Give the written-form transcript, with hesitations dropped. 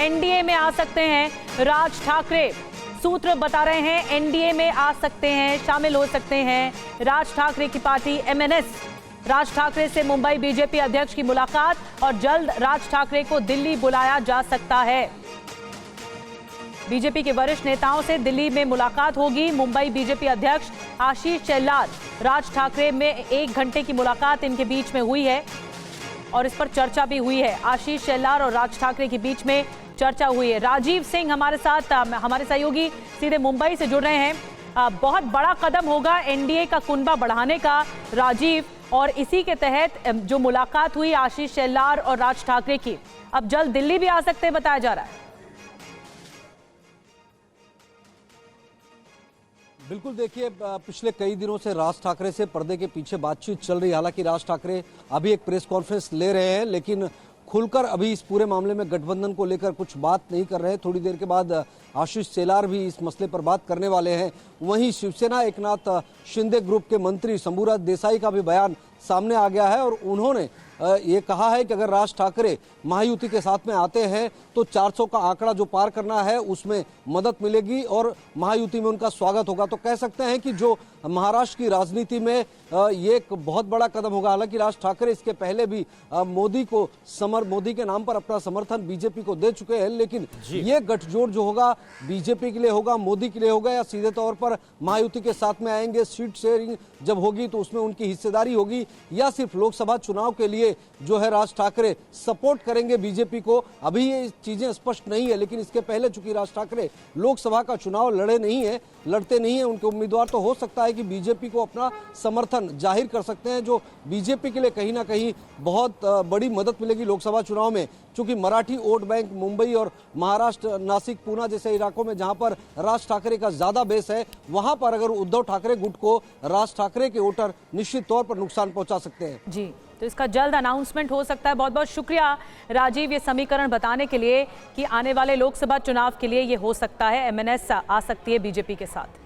NDA में आ सकते हैं राज ठाकरे। सूत्र बता रहे हैं एनडीए में आ सकते हैं, शामिल हो सकते हैं राज ठाकरे की पार्टी एमएनएस। राज ठाकरे से मुंबई बीजेपी अध्यक्ष की मुलाकात और जल्द राज ठाकरे को दिल्ली बुलाया जा सकता है। बीजेपी के वरिष्ठ नेताओं से दिल्ली में मुलाकात होगी। मुंबई बीजेपी अध्यक्ष आशीष शेलार, राज ठाकरे में 1 घंटे की मुलाकात इनके बीच में हुई है और इस पर चर्चा भी हुई है। आशीष शेलार और राज ठाकरे के बीच में चर्चा हुई है। राजीव सिंह हमारे साथ, हमारे सहयोगी सीधे मुंबई से जुड़ रहे हैं। बहुत बड़ा कदम होगा एनडीए का कुनबा बढ़ाने का, राजीव, और इसी के तहत जो मुलाकात हुई आशीष शेलार और राज ठाकरे की, अब जल्द दिल्ली भी आ सकते हैं बताया जा रहा है। बिल्कुल, देखिए पिछले कई दिनों से राज ठाकरे से पर्दे के पीछे बातचीत चल रही है। हालांकि राज ठाकरे अभी एक प्रेस कॉन्फ्रेंस ले रहे हैं, लेकिन खुलकर अभी इस पूरे मामले में गठबंधन को लेकर कुछ बात नहीं कर रहे हैं। थोड़ी देर के बाद आशीष शेलार भी इस मसले पर बात करने वाले हैं। वहीं शिवसेना एकनाथ शिंदे ग्रुप के मंत्री शंभूराज देसाई का भी बयान सामने आ गया है और उन्होंने ये कहा है कि अगर राज ठाकरे महायुति के साथ में आते हैं तो 400 का आंकड़ा जो पार करना है उसमें मदद मिलेगी और महायुति में उनका स्वागत होगा। तो कह सकते हैं कि जो महाराष्ट्र की राजनीति में ये एक बहुत बड़ा कदम होगा। हालांकि राज ठाकरे इसके पहले भी मोदी के नाम पर अपना समर्थन बीजेपी को दे चुके हैं, लेकिन ये गठजोड़ जो होगा बीजेपी के लिए होगा, मोदी के लिए होगा, या सीधे तौर पर महायुति के साथ में आएंगे। सीट शेयरिंग जब होगी तो उसमें उनकी हिस्सेदारी होगी, या सिर्फ लोकसभा चुनाव के लिए जो है राज ठाकरे सपोर्ट करेंगे बीजेपी को। अभी ये चीजें स्पष्ट नहीं है, लेकिन इसके पहले चूंकि राज ठाकरे लोकसभा का चुनाव लड़ते नहीं है, उनके उम्मीदवार, तो हो सकता है कि बीजेपी को अपना समर्थन जाहिर कर सकते हैं, जो बीजेपी के लिए कहीं ना कहीं बहुत बड़ी मदद मिलेगी लोकसभा चुनाव में। चूंकि मराठी वोट बैंक मुंबई और महाराष्ट्र, नासिक, पूना जैसे इलाकों में जहां पर राज ठाकरे का ज्यादा बेस है, वहां पर अगर उद्धव ठाकरे गुट को राज ठाकरे के वोटर निश्चित तौर पर नुकसान पहुंचा सकते हैं। जी, तो इसका जल्द अनाउंसमेंट हो सकता है। बहुत बहुत शुक्रिया राजीव ये समीकरण बताने के लिए कि आने वाले लोकसभा चुनाव के लिए ये हो सकता है, एमएनएस आ सकती है बीजेपी के साथ।